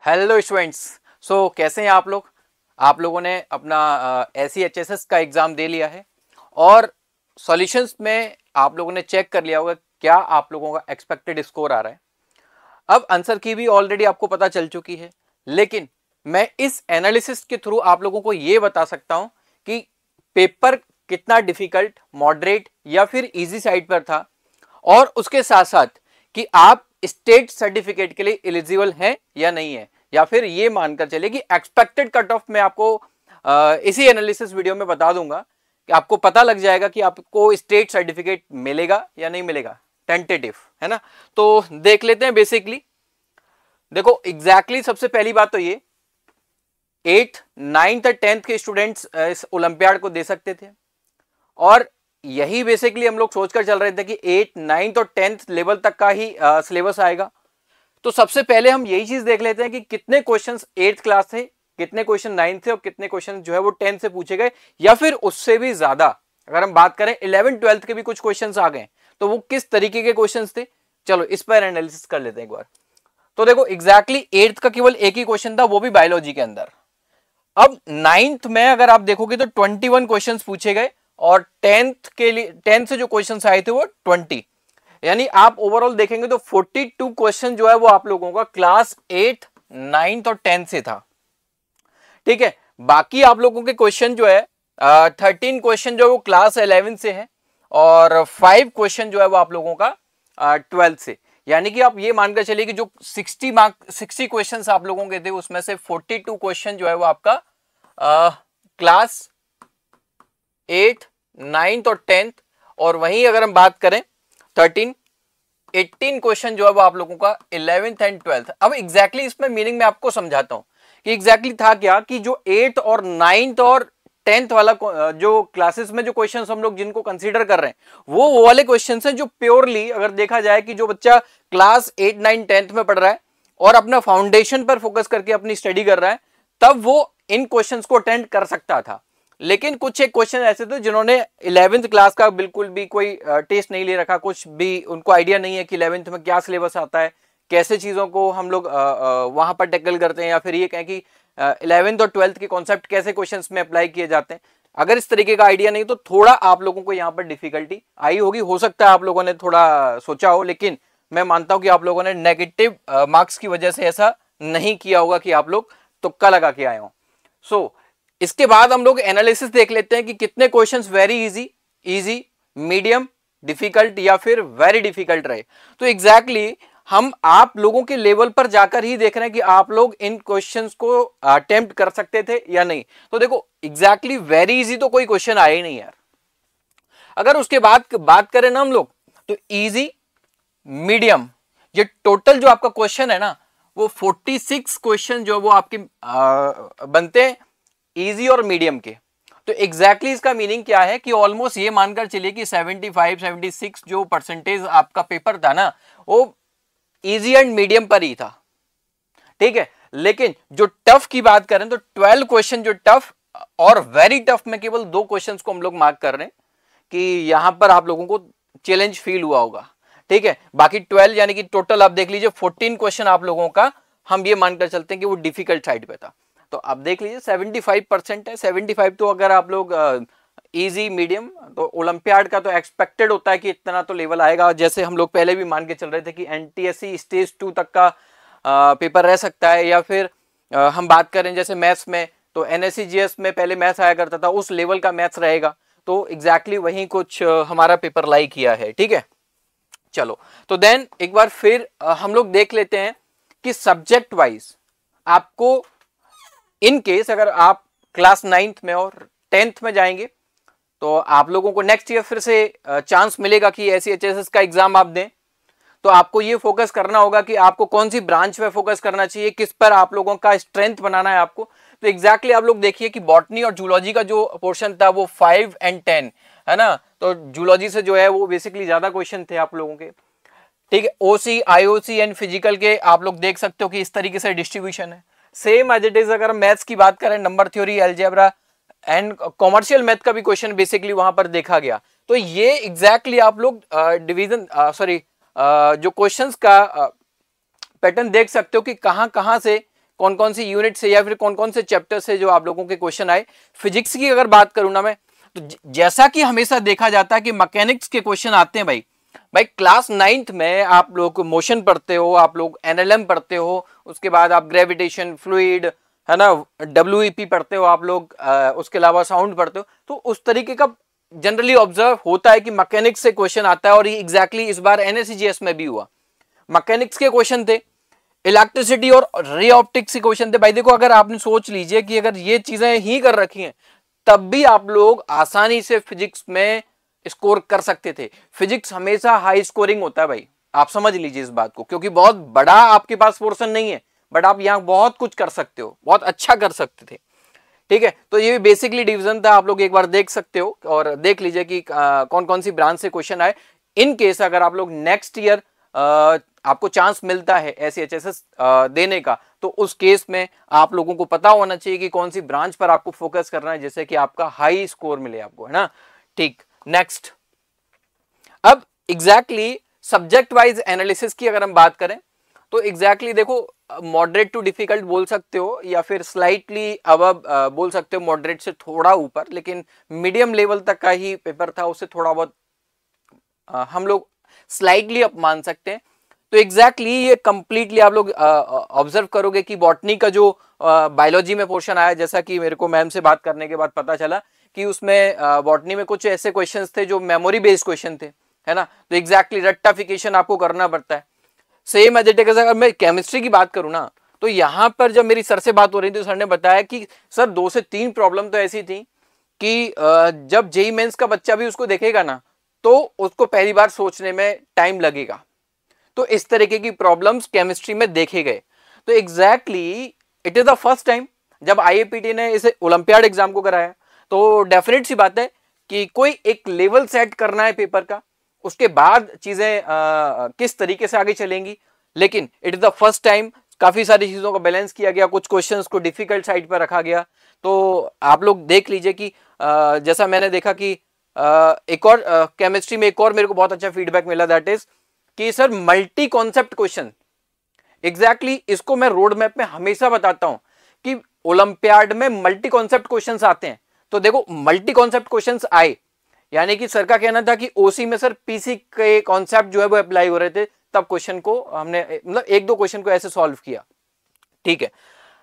Hello students. कैसे हैं आप लोग? आप लोगों ने अपना SEHSS का एग्ज़ाम दे लिया है और सॉल्यूशंस में आप लोगों ने चेक कर लिया होगा क्या आप लोगों का एक्सपेक्टेड स्कोर आ रहा है। अब आंसर की भी ऑलरेडी आपको पता चल चुकी है, लेकिन मैं इस एनालिसिस के थ्रू आप लोगों को ये बता सकता हूं कि पेपर कितना डिफिकल्ट, मॉडरेट या फिर इजी साइड पर था, और उसके साथ साथ कि आप स्टेट सर्टिफिकेट के लिए एलिजिबल हैं या नहीं है, या फिर ये मानकर चले कि एक्सपेक्टेड कट ऑफ मैं आपको इसी एनालिसिस वीडियो में बता दूंगा कि आपको पता लग जाएगा कि आपको स्टेट सर्टिफिकेट मिलेगा या नहीं मिलेगा, टेंटेटिव है ना। तो देख लेते हैं। बेसिकली देखो एग्जैक्टली सबसे पहली बात तो ये 8th 9th और 10th के स्टूडेंट्स इस ओलंपियाड को दे सकते थे, और यही बेसिकली हम लोग सोचकर चल रहे थे कि 8th 9th और 10th लेवल तक का ही सिलेबस आएगा। तो सबसे पहले हम यही चीज देख लेते हैं कि कितने क्वेश्चंस 8th क्लास थे, कितने क्वेश्चन 9th थे और कितने क्वेश्चन जो है वो 10th से पूछे गए, या फिर उससे भी ज्यादा अगर हम बात करें 11th 12th के भी कुछ क्वेश्चंस आ गए, तो वो किस तरीके के क्वेश्चंस थे। चलो इस पर एनालिसिस कर लेते हैं एक बार। तो देखो एग्जैक्टली 8th का केवल एक ही क्वेश्चन था, वो भी बायोलॉजी के अंदर। अब 9th में अगर आप देखोगे तो 21 क्वेश्चंस पूछे गए, और 10th के लिए 10th से जो क्वेश्चंस आए थे वो 20, यानी आप ओवरऑल देखेंगे तो 42 क्वेश्चन जो है वो आप लोगों का क्लास 8th 9th और 10th से था। ठीक है, बाकी आप लोगों के क्वेश्चन जो है 13 क्वेश्चन जो है वो क्लास 11 से है, और 5 क्वेश्चन जो है वो आप लोगों का 12th से। यानी कि आप ये मानकर चलिए कि जो 60 क्वेश्चंस आप लोगों के थे उसमें से 42 क्वेश्चन जो है वो आपका क्लास 8th 9th और 10th, और वहीं अगर हम बात करें 18 क्वेश्चन जो है वो आप लोगों का 11th एंड 12th। अब एग्जैक्टली इसमें मीनिंग मैं आपको समझाता हूं कि एग्जैक्टली था क्या, कि जो 8th और 9th और 10th वाला जो क्लासेस में जो क्वेश्चंस हम लोग जिनको कंसीडर कर रहे हैं वो वाले क्वेश्चंस हैं जो प्योरली अगर देखा जाए कि जो बच्चा क्लास 8 9 10th में पढ़ रहा है और अपना फाउंडेशन पर फोकस करके अपनी स्टडी कर रहा है, तब वो इन क्वेश्चंस को अटेंड कर सकता था। लेकिन कुछ एक क्वेश्चन ऐसे थे जिन्होंने 11th क्लास का बिल्कुल भी कोई टेस्ट नहीं ले रखा, कुछ भी उनको आइडिया नहीं है कि 11th में क्या सिलेबस आता है, कैसे चीज़ों को हम लोग वहां पर टैकल करते हैं, या फिर ये कहें कि 11th और 12th के कॉन्सेप्ट कैसे क्वेश्चंस में अप्लाई किए जाते हैं। अगर इस तरीके का आइडिया नहीं तो थोड़ा आप लोगों को यहाँ पर डिफिकल्टी आई होगी, हो सकता है आप लोगों ने थोड़ा सोचा हो, लेकिन मैं मानता हूं कि आप लोगों ने नेगेटिव मार्क्स की वजह से ऐसा नहीं किया होगा कि आप लोग तुक्का लगा के आए हो। सो इसके बाद हम लोग एनालिसिस देख लेते हैं कि कितने questions very easy, medium, difficult या फिर वेरी डिफिकल्ट रहे। तो एग्जैक्टली हम आप लोगों के लेवल पर जाकर ही देख रहे हैं कि आप लोग इन क्वेश्चंस को अटेम्प्ट कर सकते थे या नहीं। तो देखो एग्जैक्टली वेरी इजी तो कोई क्वेश्चन आया ही नहीं यार। अगर उसके बाद बात करें ना हम लोग, तो इजी, मीडियम, ये टोटल जो आपका क्वेश्चन है ना वो 46 क्वेश्चन जो वो आपके बनते हैं इजी और मीडियम के। तो एग्जैक्टली इसका मीनिंग क्या है कि ऑलमोस्ट ये मानकर चलिए कि 75-76 जो परसेंटेज आपका पेपर था ना वो इजी एंड मीडियम पर ही था। ठीक है, लेकिन जो टफ की बात करें तो 12 क्वेश्चन जो टफ और वेरी टफ में केवल 2 क्वेश्चंस को हम लोग मार्क कर रहे हैं कि यहां पर आप लोगों को चैलेंज फील हुआ होगा। ठीक है, बाकी 12 यानी कि टोटल आप देख लीजिए 14 क्वेश्चन आप लोगों का हम ये मानकर चलते हैं कि वो डिफिकल्ट साइड पे था। तो अब देख लीजिए 75% है। 75 तो अगर आप लोग इजी मीडियम, तो ओलंपियाड का तो एक्सपेक्टेड होता है कि इतना तो लेवल आएगा, जैसे हम लोग पहले भी मान के चल रहे थे कि NTSC स्टेज 2 तक का पेपर रह सकता है, या फिर हम बात करें जैसे मैथ्स में तो NSE GS में पहले मैथ्स आया करता था, उस लेवल का मैथ्स रहेगा। तो एग्जैक्टली वही कुछ हमारा पेपर लाई किया है। ठीक है, चलो तो देन एक बार फिर हम लोग देख लेते हैं कि सब्जेक्ट वाइज आपको इन केस अगर आप क्लास 9th में और 10th में जाएंगे तो आप लोगों को नेक्स्ट ईयर फिर से चांस मिलेगा कि SEHSS का एग्जाम आप दें। तो आपको ये फोकस करना होगा कि आपको कौन सी ब्रांच पे फोकस करना चाहिए, किस पर आप लोगों का स्ट्रेंथ बनाना है आपको। तो एग्जैक्टली आप लोग देखिए कि बॉटनी और जूलॉजी का जो पोर्शन था वो 5 and 10 है ना, तो जूलॉजी से जो है वो बेसिकली ज्यादा क्वेश्चन थे आप लोगों के। ठीक है, OC IOC एंड फिजिकल के आप लोग देख सकते हो कि इस तरीके से डिस्ट्रीब्यूशन है। सेम एज इट इज अगर मैथ्स की बात करें, number theory, algebra and commercial math का भी क्वेश्चन बेसिकली वहां पर देखा गया। तो ये एग्जैक्टली आप लोग डिवीजन जो क्वेश्चंस का पैटर्न देख सकते हो कि कहां कहां से कौन कौन सी यूनिट से या फिर कौन कौन से चैप्टर से जो आप लोगों के क्वेश्चन आए। फिजिक्स की अगर बात करूं ना मैं, तो जैसा कि हमेशा देखा जाता है कि मैकेनिक्स के क्वेश्चन आते हैं भाई क्लास 9th में आप लोग मोशन पढ़ते हो, आप लोग एनएलएम पढ़ते हो, उसके बाद आप ग्रेविटेशन, फ्लूइड, है ना, डब्ल्यूईपी पढ़ते हो आप लोग, उसके अलावा साउंड पढ़ते हो। तो उस तरीके का जनरली ऑब्जर्व होता है कि मैकेनिक्स से क्वेश्चन आता है, और ये एग्जैक्टली इस बार एनएससीजीएस में भी हुआ। मैकेनिक्स के क्वेश्चन थे, इलेक्ट्रिसिटी और रे ऑप्टिक्स के क्वेश्चन थे। भाई देखो, अगर आपने सोच लीजिए कि अगर ये चीजें ही कर रखी हैं तब भी आप लोग आसानी से फिजिक्स में स्कोर कर सकते थे। फिजिक्स हमेशा हाई स्कोरिंग होता है भाई, आप समझ लीजिए इस बात को, क्योंकि बहुत बड़ा आपके पास पोर्शन नहीं है, बट आप यहां बहुत कुछ कर सकते हो, बहुत अच्छा कर सकते थे। ठीक है, तो ये बेसिकली डिवीजन था, आप लोग एक बार देख सकते हो और देख लीजिए कि कौन कौन सी ब्रांच से क्वेश्चन आए। इन केस अगर आप लोग नेक्स्ट ईयर आपको चांस मिलता है SHSS देने का, तो उस केस में आप लोगों को पता होना चाहिए कि कौन सी ब्रांच पर आपको फोकस करना है, जैसे कि आपका हाई स्कोर मिले आपको, है ना। ठीक, नेक्स्ट, अब एग्जैक्टली सब्जेक्ट वाइज एनालिसिस की अगर हम बात करें तो एग्जैक्टली देखो, मॉडरेट टू डिफिकल्ट बोल सकते हो या फिर स्लाइटली अबव बोल सकते हो, मॉडरेट से थोड़ा ऊपर, लेकिन मीडियम लेवल तक का ही पेपर था, उससे थोड़ा बहुत हम लोग स्लाइटली अप मान सकते हैं। तो एग्जैक्टली ये कंप्लीटली आप लोग ऑब्जर्व करोगे कि बॉटनी का जो बायोलॉजी में पोर्शन आया, जैसा कि मेरे को मैम से बात करने के बाद पता चला कि उसमें बॉटनी में कुछ ऐसे क्वेश्चंस थे जो मेमोरी बेस्ड क्वेश्चन थे, है ना। तो एग्जैक्टली रट्टाफिकेशन आपको करना पड़ता है। सेम एज इट इज अगर मैं केमिस्ट्री की बात करूं ना, तो यहां पर जब मेरी सर से बात हो रही थी तो सर ने बताया कि सर 2 से 3 प्रॉब्लम तो ऐसी थी कि जब जेई मेंस का बच्चा भी उसको देखेगा ना तो उसको पहली बार सोचने में टाइम लगेगा। तो इस तरीके की प्रॉब्लम्स केमिस्ट्री में देखे गए। तो exactly it is the first time जब आईएपीटी ने इसे ओलंपियाड एग्जाम को कराया, तो डेफिनेट सी बात है कि कोई एक लेवल सेट करना है पेपर का, उसके बाद चीजें किस तरीके से आगे चलेंगी। लेकिन it is the first time काफी सारी चीजों का बैलेंस किया गया, कुछ क्वेश्चंस को डिफिकल्ट साइड पर रखा गया। तो आप लोग देख लीजिए कि जैसा मैंने देखा कि एक और केमिस्ट्री में एक और मेरे को बहुत अच्छा फीडबैक मिला, दैट इज कि sir multi concept question, exactly इसको मैं रोड मैप में हमेशा बताता हूं कि ओलंपियाड में मल्टी कॉन्सेप्ट क्वेश्चंस आते हैं। तो देखो, मल्टी कॉन्सेप्ट क्वेश्चंस आए, यानी कि सर का कहना था कि ओसी में सर पीसी के कॉन्सेप्ट जो है वो अप्लाई हो रहे थे, तब क्वेश्चन को हमने मतलब 1-2 क्वेश्चन को ऐसे सॉल्व किया। ठीक है,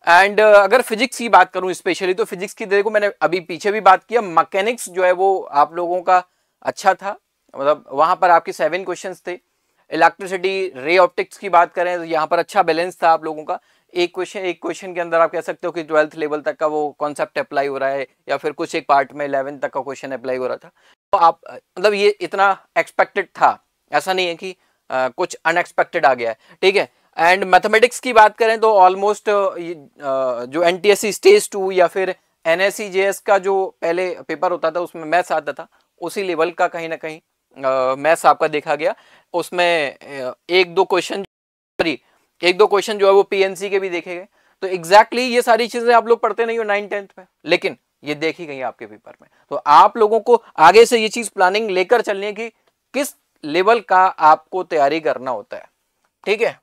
एंड अगर फिजिक्स की बात करूं स्पेशली, तो फिजिक्स की देखो मैंने अभी पीछे भी बात किया, मैकेनिक्स जो है वो आप लोगों का अच्छा था, मतलब वहां पर आपके 7 क्वेश्चंस थे। इलेक्ट्रिसिटी, रे ऑप्टिक्स की बात करें तो यहाँ पर अच्छा बैलेंस था आप लोगों का। एक क्वेश्चन के अंदर आप कह सकते हो कि 12th लेवल तक का वो कॉन्सेप्ट अप्लाई हो रहा है, या फिर कुछ एक पार्ट में 11th तक का क्वेश्चन अप्लाई हो रहा था। तो आप मतलब ये इतना एक्सपेक्टेड था, ऐसा नहीं है कि कुछ अनएक्सपेक्टेड आ गया है। ठीक है, एंड मैथमेटिक्स की बात करें तो ऑलमोस्ट जो एनटीएससी स्टेज 2 या फिर एनएससीजेएस का जो पहले पेपर होता था उसमें मैथ्स आता था, उसी लेवल का कहीं ना कहीं मैथ्स आपका देखा गया। उसमें एक दो क्वेश्चन जो है वो पीएनसी के भी देखे गए। तो एग्जैक्टली ये सारी चीजें आप लोग पढ़ते नहीं हो 9th-10th में, लेकिन ये देखी गई आपके पेपर में। तो आप लोगों को आगे से ये चीज प्लानिंग लेकर चलनी है कि किस लेवल का आपको तैयारी करना होता है। ठीक है,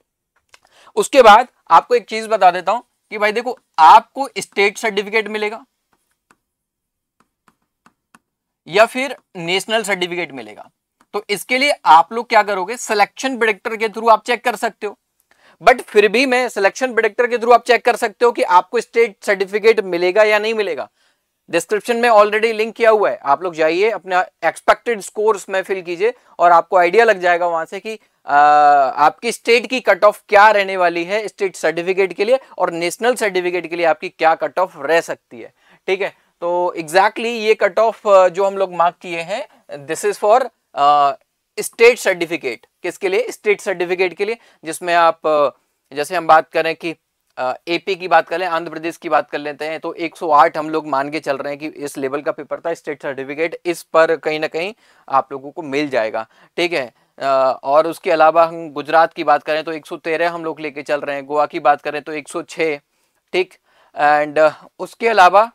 उसके बाद आपको एक चीज बता देता हूं कि भाई देखो, आपको स्टेट सर्टिफिकेट मिलेगा या फिर नेशनल सर्टिफिकेट मिलेगा। तो इसके लिए आप लोग क्या करोगे, सिलेक्शन प्रेडिक्टर के थ्रू आप चेक कर सकते हो। बट फिर भी मैं सिलेक्शन प्रेडिक्टर के थ्रू आप चेक कर सकते हो कि आपको स्टेट सर्टिफिकेट मिलेगा या नहीं मिलेगा। डिस्क्रिप्शन में ऑलरेडी लिंक किया हुआ है, आप लोग जाइए अपना एक्सपेक्टेड स्कोर्स में फिल कीजिए और आपको आइडिया लग जाएगा वहां से कि आपकी स्टेट की कट ऑफ क्या रहने वाली है स्टेट सर्टिफिकेट के लिए, और नेशनल सर्टिफिकेट के लिए आपकी क्या कट ऑफ रह सकती है। ठीक है, तो एग्जैक्टली ये कट ऑफ जो हम लोग मार्क किए हैं, this is for state certificate. किसके लिए? स्टेट सर्टिफिकेट के लिए, जिसमें आप जैसे हम बात करें कि एपी की बात करें, आंध्र प्रदेश की बात कर लेते हैं, तो 108 हम लोग मान के चल रहे हैं कि इस लेवल का पेपर था, स्टेट सर्टिफिकेट इस पर कहीं ना कहीं आप लोगों को मिल जाएगा। ठीक है, और उसके अलावा हम गुजरात की बात करें तो 113 हम लोग लेके चल रहे हैं, गोवा की बात करें तो 106। ठीक, एंड उसके अलावा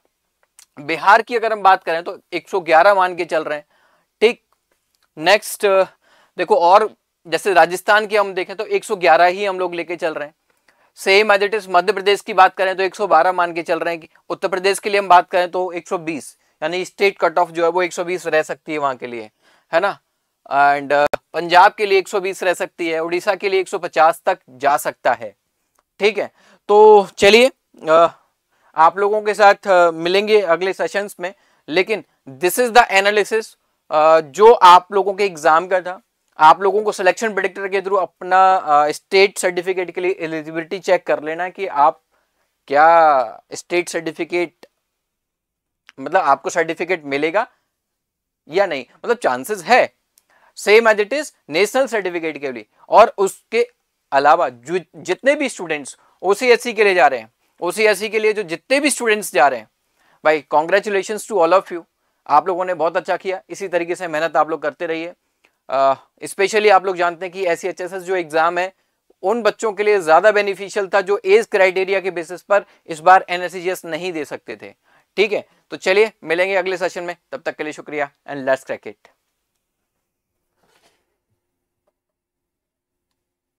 बिहार की अगर हम बात करें तो 111 मान के चल रहे हैं। ठीक, नेक्स्ट देखो, और जैसे राजस्थान की हम देखें तो 111 ही हम लोग लेके चल रहे हैं। Same as it is Madhya Pradesh की बात करें तो 112 मान के चल रहे हैं कि उत्तर प्रदेश के लिए हम बात करें तो 120, यानी स्टेट कट ऑफ जो है वो 120 रह सकती है वहां के लिए, है ना। एंड पंजाब के लिए 120 रह सकती है, उड़ीसा के लिए 150 तक जा सकता है, ठीक है। तो चलिए आप लोगों के साथ मिलेंगे अगले सेशंस में, लेकिन दिस इज द एनालिसिस जो आप लोगों के एग्जाम का था। आप लोगों को सिलेक्शन प्रेडिक्टर के थ्रू अपना स्टेट सर्टिफिकेट के लिए एलिजिबिलिटी चेक कर लेना कि आप क्या स्टेट सर्टिफिकेट, मतलब आपको सर्टिफिकेट मिलेगा या नहीं, मतलब चांसेस है same as it is national certificate के लिए। और उसके अलावा जो जितने भी स्टूडेंट्स ओसीएससी के लिए जा रहे हैं, ओसीएससी के लिए जो जितने भी स्टूडेंट्स जा रहे हैं, भाई congratulations to all of you, आप लोगों ने बहुत अच्छा किया। इसी तरीके से मेहनत आप लोग करते रहिए। स्पेशली आप लोग जानते हैं कि SCHSS जो एग्जाम है उन बच्चों के लिए ज्यादा बेनिफिशियल था जो एज क्राइटेरिया के बेसिस पर इस बार NSCGS नहीं दे सकते थे, ठीक है। तो चलिए मिलेंगे अगले सेशन में, तब तक के लिए शुक्रिया एंड लेट्स क्रैक इट।